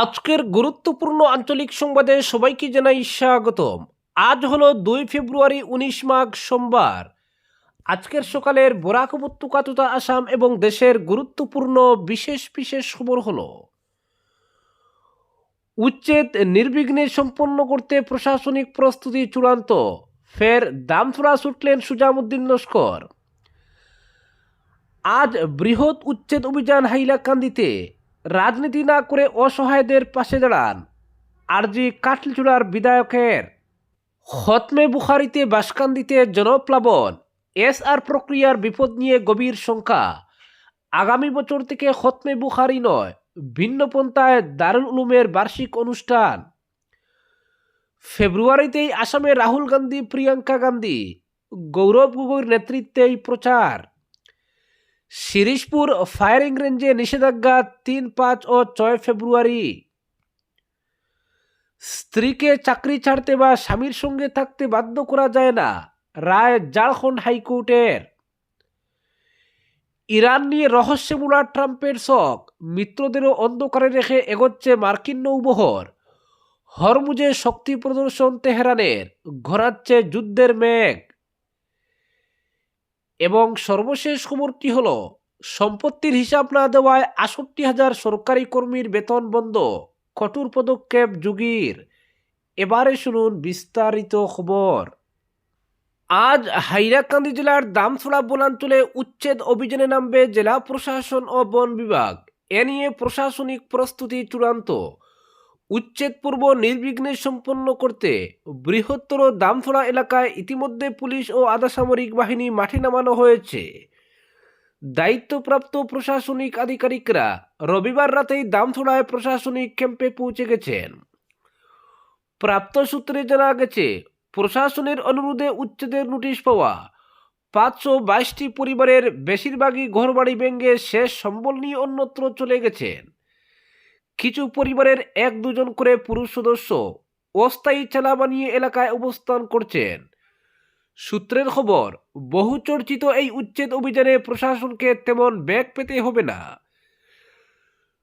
আজকের গুরুত্বপূর্ণ আঞ্চলিক সংবাদে সবাইকে জানাই স্বাগতম। আজ হলো 2 ফেব্রুয়ারি 19 মাঘ সোমবার। আজকের সকালের বরাক উপত্যকা তথা আসাম এবং দেশের গুরুত্বপূর্ণ বিশেষ বিশেষ খবর হলো: উচ্ছেদ নির্বিঘ্নে সম্পন্ন করতে প্রশাসনিক প্রস্তুতি চূড়ান্ত, ফের দামছড়া ছুটলেন সুজামুদ্দিন লস্কর। আজ বৃহৎ উচ্ছেদ অভিযান হাইলাকান্দিতে, রাজনীতি না করে অসহায়দের পাশে দাঁড়ান আরজি কাটলিচুড়ার বিধায়কের। খতমে বুখারিতে বাসকান্দিতে জনপ্লাবন, এসআর প্রক্রিয়ার বিপদ নিয়ে গভীর শঙ্কা। আগামী বছর থেকে খতমে বুখারি নয়, ভিন্ন পন্থায় দারুল উলুমের বার্ষিক অনুষ্ঠান। ফেব্রুয়ারিতেই আসামে রাহুল গান্ধী, প্রিয়াঙ্কা গান্ধী, গৌরব গগৈর নেতৃত্বেই প্রচার। শিরিশপুর ফায়ারিং রেঞ্জে নিষেধাজ্ঞা 3, 5 ও 6 ফেব্রুয়ারি। স্ত্রীকে চাকরি ছাড়তে বা স্বামীর সঙ্গে থাকতে বাধ্য করা যায় না, রায় ঝাড়খণ্ড হাইকোর্টের। ইরান নিয়ে রহস্যে মোড়া ট্রাম্পের শখ, মিত্রদেরও অন্ধকারে রেখে এগোচ্ছে মার্কিন নৌবহর। হরমুজে শক্তি প্রদর্শন তেহরানের, ঘোরাচ্ছে যুদ্ধের মেঘ। এবং সর্বশেষ খবরটি হল, সম্পত্তির হিসাব না দেওয়ায় 68,000 সরকারি কর্মীর বেতন বন্ধ, কঠোর পদক্ষেপ যোগীর। এবারে শুনুন বিস্তারিত খবর। আজ হাইলাকান্দি জেলার দামছড়া বনাঞ্চলে উচ্ছেদ অভিযানে নামবে জেলা প্রশাসন ও বন বিভাগ। এ নিয়ে প্রশাসনিক প্রস্তুতি চূড়ান্ত। উচ্ছেদ পূর্ব নির্বিঘ্নে সম্পন্ন করতে বৃহত্তর দামছড়া এলাকায় ইতিমধ্যে পুলিশ ও আধা সামরিক বাহিনী মাঠে নামানো হয়েছে। দায়িত্বপ্রাপ্ত প্রশাসনিক আধিকারিকরা রবিবার রাতেই দামছড়ায় প্রশাসনিক ক্যাম্পে পৌঁছে গেছেন। প্রাপ্ত সূত্রে জানা গেছে, প্রশাসনের অনুরোধে উচ্ছেদের নোটিশ পাওয়া 522টি পরিবারের বেশিরভাগই ঘরবাড়ি ভেঙে শেষ সম্বল নিয়ে অন্যত্র চলে গেছেন। কিছু পরিবারের 1-2 জন করে পুরুষ সদস্য অস্থায়ী চালা বানিয়ে এলাকায় অবস্থান করছেন। সূত্রের খবর, বহু চর্চিত এই উচ্ছেদ অভিযানে প্রশাসনকে তেমন বেগ পেতে হবে না।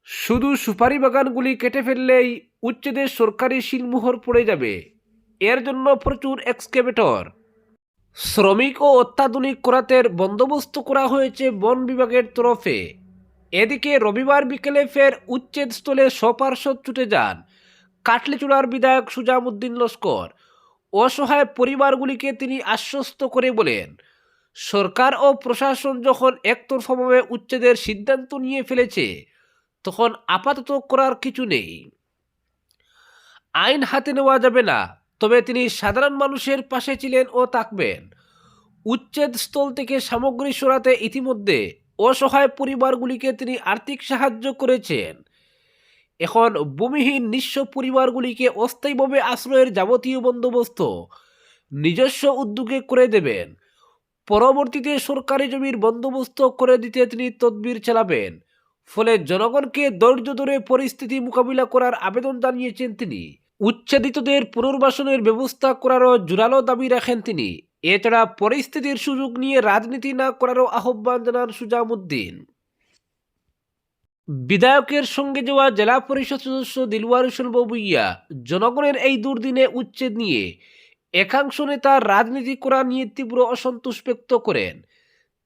শুধু সুপারি বাগানগুলি কেটে ফেললেই উচ্ছেদের সরকারি সিলমোহর পড়ে যাবে। এর জন্য প্রচুর এক্সকেভেটর, শ্রমিক ও অত্যাধুনিক করাতের বন্দোবস্ত করা হয়েছে বন বিভাগের তরফে। এদিকে রবিবার বিকেলে ফের উচ্ছেদ স্থলে সপার্ষদ ছুটে যান কাটলিচুড়ার বিধায়ক সুজামুদ্দিন লস্কর। অসহায় পরিবারগুলিকে তিনি আশ্বস্ত করে বলেন, সরকার ও প্রশাসন যখন একতরফাভাবে উচ্ছেদের সিদ্ধান্ত নিয়ে ফেলেছে, তখন আপাতত করার কিছু নেই। আইন হাতে নেওয়া যাবে না, তবে তিনি সাধারণ মানুষের পাশে ছিলেন ও থাকবেন। উচ্ছেদ স্থল থেকে সামগ্রী সরাতে ইতিমধ্যে অসহায় পরিবারগুলিকে তিনি আর্থিক সাহায্য করেছেন। এখন ভূমিহীন নিঃস্ব পরিবারগুলিকে অস্থায়ীভাবে আশ্রয়ের যাবতীয় বন্দোবস্ত নিজস্ব উদ্যোগে করে দেবেন। পরবর্তীতে সরকারি জমির বন্দোবস্ত করে দিতে তিনি তদবির চালাবেন। ফলে জনগণকে ধৈর্য ধরে পরিস্থিতি মোকাবিলা করার আবেদন জানিয়েছেন তিনি। উচ্ছেদিতদের পুনর্বাসনের ব্যবস্থা করারও জোরালো দাবি রাখেন তিনি। এছাড়া পরিস্থিতির সুযোগ নিয়ে রাজনীতি না করারও আহ্বান জানান সুজামুদ্দিন। বিধায়কের সঙ্গে যাওয়া জেলা পরিষদ সদস্য দিলওয়ার হোসেন ভূঁইয়া জনগণের এই দুর্দিনে উচ্ছেদ নিয়ে একাংশ নেতা রাজনীতি করা নিয়ে তীব্র অসন্তোষ ব্যক্ত করেন।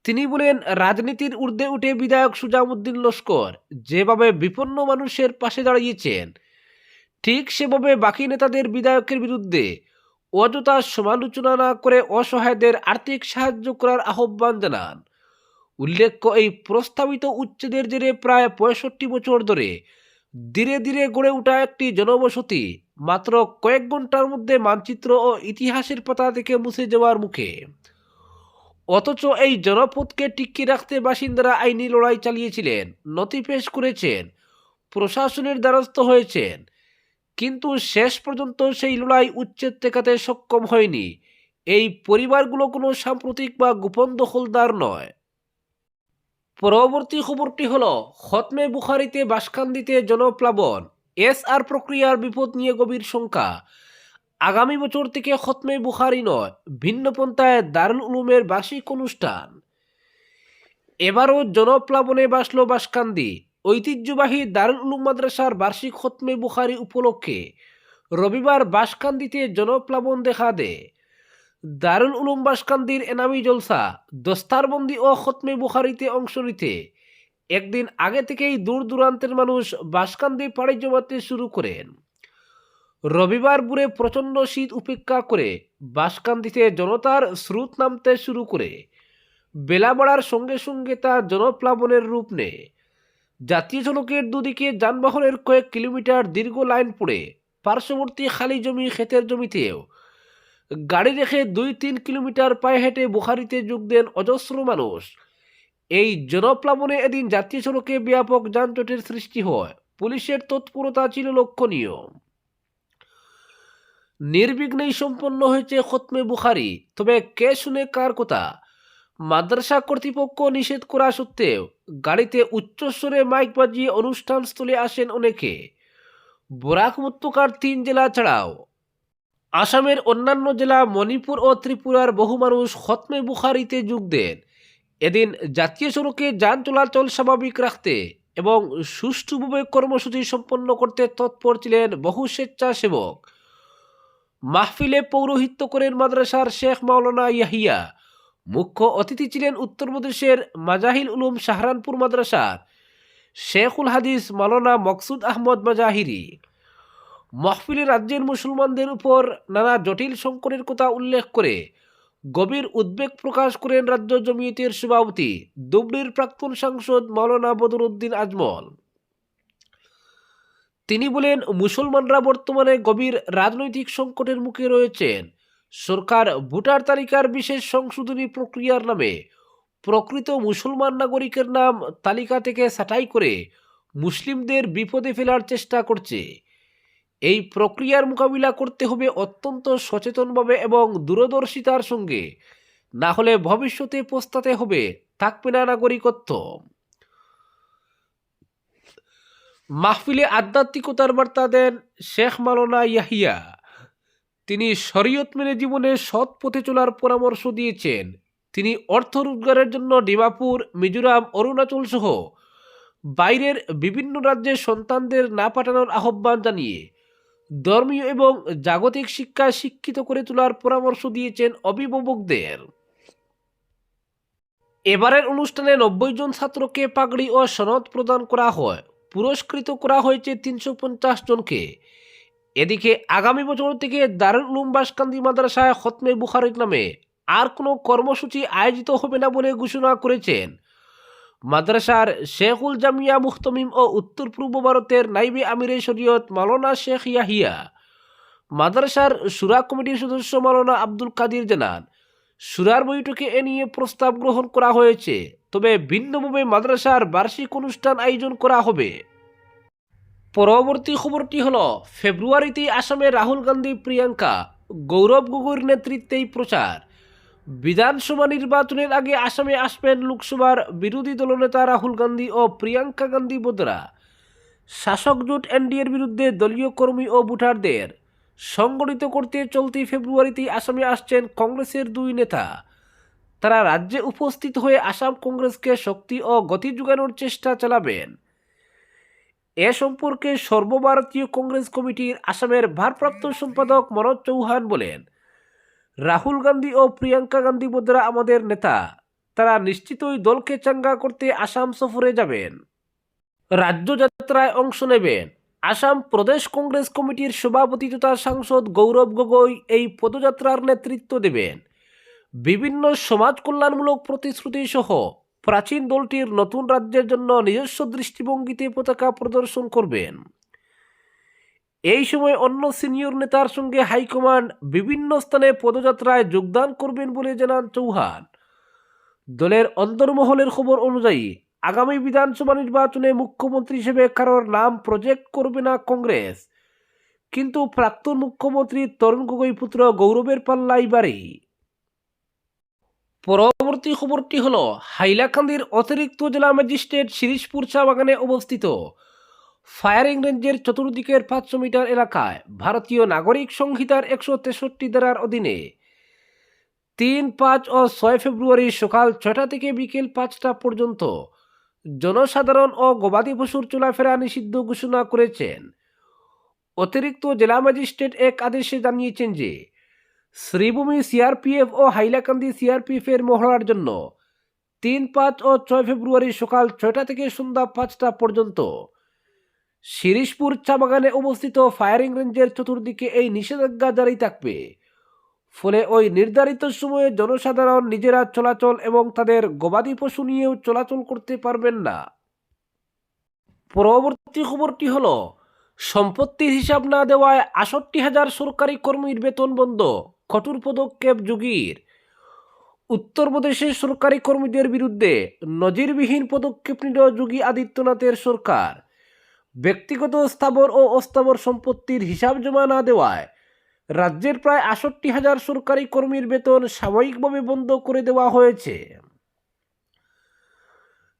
তিনি বলেন, রাজনীতির ঊর্ধ্বে উঠে বিধায়ক সুজামুদ্দিন লস্কর যেভাবে বিপন্ন মানুষের পাশে দাঁড়িয়েছেন, ঠিক সেভাবে বাকি নেতাদের বিধায়কের বিরুদ্ধে অযথা সমালোচনা না করে অসহায়দের আর্থিক সাহায্য করার আহ্বান জানান। উল্লেখ্য, এই প্রস্তাবিত উচ্ছেদের জেরে প্রায় 65 বছর ধরে ধীরে ধীরে গড়ে ওঠা একটি জনবসতি মাত্র কয়েক ঘন্টার মধ্যে মানচিত্র ও ইতিহাসের পাতা থেকে মুছে যাওয়ার মুখে। অথচ এই জনপদকে টিকিয়ে রাখতে বাসিন্দারা আইনি লড়াই চালিয়েছিলেন, নথি পেশ করেছেন, প্রশাসনের দ্বারস্থ হয়েছেন, কিন্তু শেষ পর্যন্ত সেই লড়াই উচ্ছেদ ঠেকাতে সক্ষম হয়নি। এই পরিবারগুলো কোনো সাম্প্রতিক বা গোপন দখলদার নয়। পরবর্তী খবরটি হলো, খতমে বুখারিতে বাসকান্দিতে জনপ্লাবন, এসআর প্রক্রিয়ার বিপদ নিয়ে গভীর শঙ্কা। আগামী বছর থেকে খতমে বুখারি নয়, ভিন্ন পন্থায় দারুল উলুমের বার্ষিক অনুষ্ঠান। এবারও জনপ্লাবনে বাসল বাসকান্দি। ঐতিহ্যবাহী দারুল উলুম মাদ্রাসার বার্ষিক খতমে বুখারি উপলক্ষে রবিবার বাঁশকান্দিতে জনপ্লাবন দেখা দেয়। দারুল উলুম বাঁশকান্দির এনামি জলসা, দস্তারবন্দি ও খতমে বুখারিতে অংশ নিতে একদিন আগে থেকেই দূর দূরান্তের মানুষ বাঁশকান্দি পাড়ি জমাতে শুরু করেন। রবিবার ভোরে প্রচণ্ড শীত উপেক্ষা করে বাঁশকান্দিতে জনতার স্রোত নামতে শুরু করে বেলা বাড়ার সঙ্গে সঙ্গে তা জনপ্লাবনের রূপ নেয়। জাতীয় সড়কের দুদিকে যানবাহনের কয়েক কিলোমিটার দীর্ঘ লাইন পড়ে পার্শ্ববর্তী খালি জমি ক্ষেতের জমিতেও গাড়ি রেখে 2-3 কিলোমিটার পায়ে হেঁটে বুখারিতে যোগ দেন অজস্র মানুষ। এই জনপ্লাবনে এদিন জাতীয় সড়কে ব্যাপক যানজটের সৃষ্টি হয়। পুলিশের তৎপরতা ছিল লক্ষণীয়। নির্বিঘ্নেই সম্পন্ন হয়েছে খতমে বুখারি। তবে কে শুনে কার কথা? মাদ্রাসা কর্তৃপক্ষ নিষেধ করা সত্ত্বেও গাড়িতে উচ্চস্বরে মাইক বাজিয়ে অনুষ্ঠানস্থলে আসেন অনেকে। বরাক উপত্যকার 3 জেলা ছাড়াও আসামের অন্যান্য জেলা, মণিপুর ও ত্রিপুরার বহু মানুষ খতমে বুখারিতে যোগ দেন। এদিন জাতীয় সড়কে যান চলাচল স্বাভাবিক রাখতে এবং সুষ্ঠুভাবে কর্মসূচি সম্পন্ন করতে তৎপর ছিলেন বহু স্বেচ্ছাসেবক। মাহফিলে পৌরোহিত্য করেন মাদ্রাসার শেখ মাওলানা ইয়াহিয়া। মুখ্য অতিথি ছিলেন উত্তরপ্রদেশের মাজাহিল উলুম শাহরানপুর মাদ্রাসার শেখুল হাদিস মাওলানা মকসুদ আহমদ মাজাহিরি। মাহফিলে রাজ্যের মুসলমানদের উপর নানা জটিল সংকটের কথা উল্লেখ করে গভীর উদ্বেগ প্রকাশ করেন রাজ্য জমিয়তের সভাপতি ধুবড়ীর প্রাক্তন সাংসদ মাওলানা বদরুদ্দিন আজমল। তিনি বলেন, মুসলমানরা বর্তমানে গভীর রাজনৈতিক সংকটের মুখে রয়েছেন। সরকার ভোটার তালিকার বিশেষ সংশোধনী প্রক্রিয়ার নামে প্রকৃত মুসলমান নাগরিকের নাম তালিকা থেকে ছাঁটাই করে মুসলিমদের বিপদে ফেলার চেষ্টা করছে। এই প্রক্রিয়ার মোকাবিলা করতে হবে অত্যন্ত সচেতনভাবে এবং দূরদর্শিতার সঙ্গে, না হলে ভবিষ্যতে পস্তাতে হবে, থাকবে না নাগরিকত্ব। মাহফিলে আধ্যাত্মিকতার বার্তা দেন শেখ মাওলানা ইয়াহিয়া। তিনি শরীয়ত মেনে জীবনে সৎ পথে চলার পরামর্শ দিয়েছেন। তিনি অর্থ রোজগারের জন্য ডিমাপুর, মিজোরাম, অরুণাচল সহ বাইরের বিভিন্ন রাজ্যে সন্তানদের না পাঠানোর আহ্বান জানিয়ে ধর্মীয় এবং জাগতিক শিক্ষায় শিক্ষিত করে তোলার পরামর্শ দিয়েছেন অভিভাবকদের। এবারের অনুষ্ঠানে 90 জন ছাত্রকে পাগড়ি ও সনদ প্রদান করা হয়। পুরস্কৃত করা হয়েছে 350 জনকে। এদিকে আগামী বছর থেকে দারুল উলুম বাঁশকান্দি মাদ্রাসায় খতমে বুখারির নামে আর কোনো কর্মসূচি আয়োজিত হবে না বলে ঘোষণা করেছেন মাদ্রাসার শেখুল জামিয়া মুহতমিম ও উত্তর পূর্ব ভারতের নাইবে আমিরে শরীয়ত মাওলানা শেখ ইয়াহিয়া। মাদ্রাসার সুরা কমিটির সদস্য মাওলানা আব্দুল কাদির জানান, সুরার বৈঠকে এ নিয়ে প্রস্তাব গ্রহণ করা হয়েছে, তবে ভিন্নভাবে মাদ্রাসার বার্ষিক অনুষ্ঠান আয়োজন করা হবে। পরবর্তী খবরটি হল, ফেব্রুয়ারিতেই আসামে রাহুল গান্ধী, প্রিয়াঙ্কা, গৌরব গগৈর নেতৃত্বেই প্রচার। বিধানসভা নির্বাচনের আগে আসামে আসবেন লোকসভার বিরোধী দলনেতা রাহুল গান্ধী ও প্রিয়াঙ্কা গান্ধী বদ্রা। শাসক জোট এনডিএর বিরুদ্ধে দলীয় কর্মী ও ভোটারদের সংগঠিত করতে চলতি ফেব্রুয়ারিতেই আসামে আসছেন কংগ্রেসের 2 নেতা। তারা রাজ্যে উপস্থিত হয়ে আসাম কংগ্রেসকে শক্তি ও গতি যোগানোর চেষ্টা চালাবেন। এ সম্পর্কে সর্বভারতীয় কংগ্রেস কমিটির আসামের ভারপ্রাপ্ত সম্পাদক মনোজ চৌহান বলেন, রাহুল গান্ধী ও প্রিয়াঙ্কা গান্ধী বদ্রা আমাদের নেতা। তারা নিশ্চিতই দলকে চাঙ্গা করতে আসাম সফরে যাবেন, রাজ্য যাত্রায় অংশ নেবেন। আসাম প্রদেশ কংগ্রেস কমিটির সভাপতি তথা সাংসদ গৌরব গগৈ এই পদযাত্রার নেতৃত্ব দেবেন। বিভিন্ন সমাজ কল্যাণমূলক প্রতিশ্রুতি সহ প্রাচীন দলটির নতুন রাজ্যের জন্য নিজস্ব দৃষ্টিভঙ্গিতে পতাকা প্রদর্শন করবেন। এই সময় অন্য সিনিয়র নেতার সঙ্গে হাইকমান্ড বিভিন্ন স্থানে পদযাত্রায় যোগদান করবেন বলে জানান চৌহান। দলের অন্তর্মহলের খবর অনুযায়ী আগামী বিধানসভা নির্বাচনে মুখ্যমন্ত্রী হিসেবে কারোর নাম প্রজেক্ট করবে না কংগ্রেস, কিন্তু প্রাক্তন মুখ্যমন্ত্রী তরুণ গগৈ পুত্র গৌরবের পাল্লাই ভারী। পরবর্তী খবরটি হল, হাইলাকান্দির অতিরিক্ত জেলা ম্যাজিস্ট্রেট শিরিশপুর চা বাগানে অবস্থিত ফায়ারিং রেঞ্জের চতুর্দিকের 500 মিটার এলাকায় ভারতীয় নাগরিক সংহিতার 163 ধারার অধীনে 3, 5 ও 6 ফেব্রুয়ারি সকাল 6টা থেকে বিকেল 5টা পর্যন্ত জনসাধারণ ও গবাদি পশুর চলাফেরা নিষিদ্ধ ঘোষণা করেছেন। অতিরিক্ত জেলা ম্যাজিস্ট্রেট এক আদেশে জানিয়েছেন যে শ্রীভূমি সিআরপিএফ ও হাইলাকান্দি সিআরপিএফ এর মহড়ার জন্য 3, 5 ও 6 ফেব্রুয়ারি সকাল 6টা থেকে সন্ধ্যা 5টা পর্যন্ত শিরিশপুর চা বাগানে অবস্থিত ফায়ারিং রেঞ্জের চতুর্দিকে এই নিষেধাজ্ঞা জারি থাকবে। ফলে ওই নির্ধারিত সময়ে জনসাধারণ নিজেরা চলাচল এবং তাদের গবাদি পশু নিয়েও চলাচল করতে পারবেন না। পরবর্তী খবরটি হলো, সম্পত্তির হিসাব না দেওয়ায় ৬৮,০০০ সরকারি কর্মীর বেতন বন্ধ, কঠোর পদক্ষেপ যোগীর। উত্তরপ্রদেশের সরকারি কর্মীদের বিরুদ্ধে নজিরবিহীন পদক্ষেপ নিল যোগী আদিত্যনাথের সরকার। ব্যক্তিগত স্থাবর ও অস্থাবর সম্পত্তির হিসাব জমা না দেওয়ায় রাজ্যের প্রায় ৬৮,০০০ সরকারি কর্মীর বেতন সাময়িকভাবে বন্ধ করে দেওয়া হয়েছে।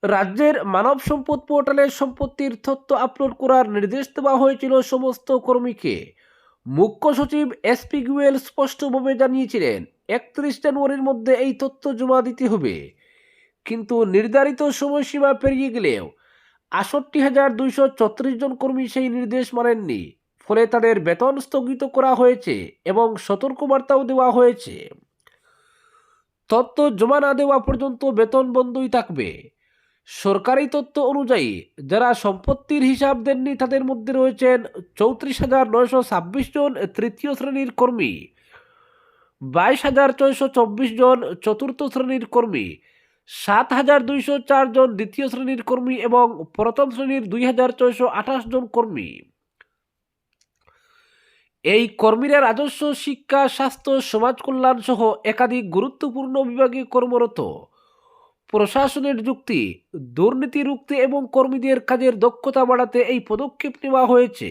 রাজ্যের মানব সম্পদ পোর্টালে সম্পত্তির তথ্য আপলোড করার নির্দেশ দেওয়া হয়েছিল সমস্ত কর্মীকে। মুখ্য সচিব এসপি গুয়েল স্পষ্টভাবে জানিয়েছিলেন ৩১ জানুয়ারির মধ্যে এই তথ্য জমা দিতে হবে, কিন্তু নির্ধারিত সময়সীমা পেরিয়ে গেলেও ৬৮,২৩৪ জন কর্মী সেই নির্দেশ মানেননি। ফলে তাদের বেতন স্থগিত করা হয়েছে এবং সতর্কবার্তাও দেওয়া হয়েছে। তথ্য জমা না দেওয়া পর্যন্ত বেতন বন্ধই থাকবে। সরকারি তথ্য অনুযায়ী যারা সম্পত্তির হিসাব দেননি তাদের মধ্যে রয়েছেন ৩৪,৯২৬ জন তৃতীয় শ্রেণীর কর্মী, ২২,৬২৪ জন চতুর্থ শ্রেণীর কর্মী, ৭,২০৪ জন দ্বিতীয় শ্রেণীর কর্মী এবং প্রথম শ্রেণীর ২,৬২৮ জন কর্মী। এই কর্মীরা রাজস্ব, শিক্ষা, স্বাস্থ্য, সমাজ কল্যাণ সহ একাধিক গুরুত্বপূর্ণ বিভাগে কর্মরত। প্রশাসনের যুক্তি, দুর্নীতি রুখতে এবং কর্মীদের কাজের দক্ষতা বাড়াতে এই পদক্ষেপ নেওয়া হয়েছে।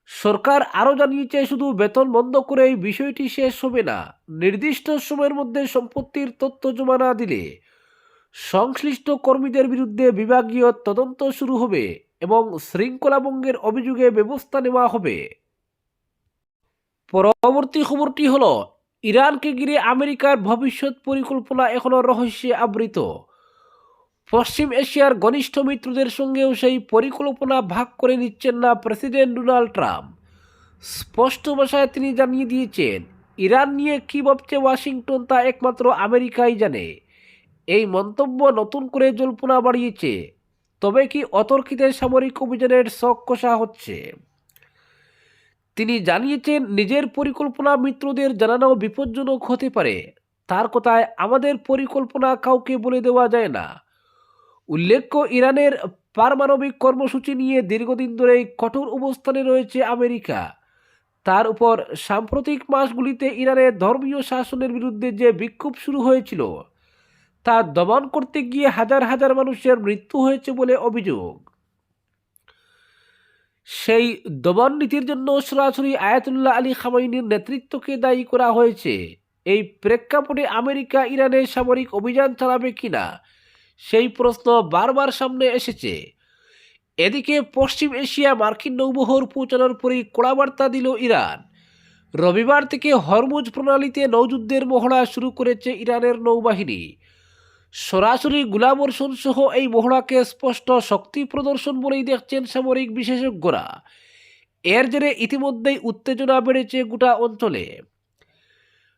সরকার আরও জানিয়েছে, শুধু বেতন বন্ধ করে এই বিষয়টি শেষ হবে না। নির্দিষ্ট সময়ের মধ্যে সম্পত্তির তথ্য জমা না দিলে সংশ্লিষ্ট কর্মীদের বিরুদ্ধে বিভাগীয় তদন্ত শুরু হবে এবং শৃঙ্খলাভঙ্গের অভিযোগে ব্যবস্থা নেওয়া হবে। পরবর্তী খবরটি হলো, ইরানকে ঘিরে আমেরিকার ভবিষ্যৎ পরিকল্পনা এখনও রহস্যে আবৃত। পশ্চিম এশিয়ার ঘনিষ্ঠ মিত্রদের সঙ্গেও সেই পরিকল্পনা ভাগ করে নিচ্ছেন না প্রেসিডেন্ট ডোনাল্ড ট্রাম্প। স্পষ্ট ভাষায় তিনি জানিয়ে দিয়েছেন, ইরান নিয়ে কী ভাবছে ওয়াশিংটন তা একমাত্র আমেরিকাই জানে। এই মন্তব্য নতুন করে জল্পনা বাড়িয়েছে। তবে কি অতর্কিত সামরিক অভিযানের শক কষা হচ্ছে? তিনি জানিয়েছেন, নিজের পরিকল্পনা মিত্রদের জানানো বিপজ্জনক হতে পারে। তার কথায়, আমাদের পরিকল্পনা কাউকে বলে দেওয়া যায় না। উল্লেখ্য, ইরানের পারমাণবিক কর্মসূচি নিয়ে দীর্ঘদিন ধরেই কঠোর অবস্থানে রয়েছে আমেরিকা। তার উপর সাম্প্রতিক মাসগুলিতে ইরানের ধর্মীয় শাসনের বিরুদ্ধে যে বিক্ষোভ শুরু হয়েছিল তা দমন করতে গিয়ে হাজার হাজার মানুষের মৃত্যু হয়েছে বলে অভিযোগ। সেই দমন নীতির জন্য সরাসরি আয়াতুল্লাহ আলী খামেনির নেতৃত্বকে দায়ী করা হয়েছে। এই প্রেক্ষাপটে আমেরিকা ইরানে সামরিক অভিযান চালাবে কিনা সেই প্রশ্ন বারবার সামনে এসেছে। এদিকে পশ্চিম এশিয়া মার্কিন নৌবহর পৌঁছানোর পরই কড়া বার্তা দিল ইরান। রবিবার থেকে হরমুজ প্রণালীতে নৌযুদ্ধের মহড়া শুরু করেছে ইরানের নৌবাহিনী। সরাসরি গোলাবর্ষণ সহ এই মহড়াকে স্পষ্ট শক্তি প্রদর্শন বলেই দেখছেন সামরিক বিশেষজ্ঞরা। এর জেরে ইতিমধ্যেই উত্তেজনা বেড়েছে গোটা অঞ্চলে।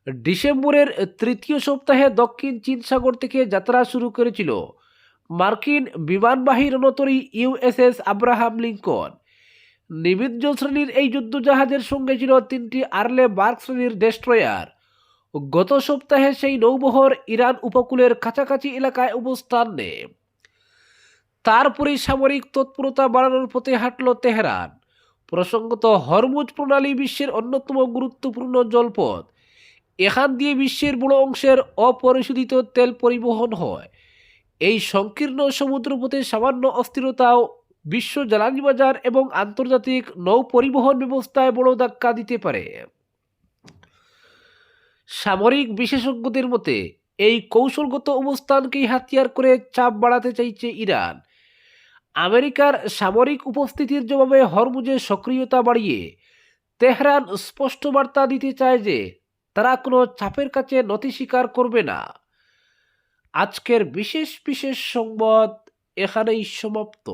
ডিসেম্বরের তৃতীয় সপ্তাহে দক্ষিণ চীন সাগর থেকে যাত্রা শুরু করেছিল মার্কিন বিমানবাহী রণতরী ইউএসএস আব্রাহাম লিঙ্কন। নিমিত্জ শ্রেণীর এই যুদ্ধজাহাজের সঙ্গে ছিল 3টি আর্লে বার্গ শ্রেণীর ডেস্ট্রয়ার। গত সপ্তাহে সেই নৌবহর ইরান উপকূলের কাছাকাছি এলাকায় অবস্থান নেয়। তারপরেই সামরিক তৎপরতা বাড়ানোর পথে হাঁটল তেহরান। প্রসঙ্গত, হরমুজ প্রণালী বিশ্বের অন্যতম গুরুত্বপূর্ণ জলপথ। এখান দিয়ে বিশ্বের বড় অংশের অপরিশোধিত তেল পরিবহন হয়। এই সংকীর্ণ সমুদ্রপথে সামান্য অস্থিরতাও বিশ্ব জ্বালানি বাজার এবং আন্তর্জাতিক নৌ পরিবহন ব্যবস্থায় বড় ধাক্কা দিতে পারে। সামরিক বিশেষজ্ঞদের মতে, এই কৌশলগত অবস্থানকেই হাতিয়ার করে চাপ বাড়াতে চাইছে ইরান। আমেরিকার সামরিক উপস্থিতির জবাবে হরমুজে সক্রিয়তা বাড়িয়ে তেহরান স্পষ্ট বার্তা দিতে চায় যে তারা কোনো চাপের কাছে নতি স্বীকার করবে না। আজকের বিশেষ বিশেষ সংবাদ এখানেই সমাপ্ত।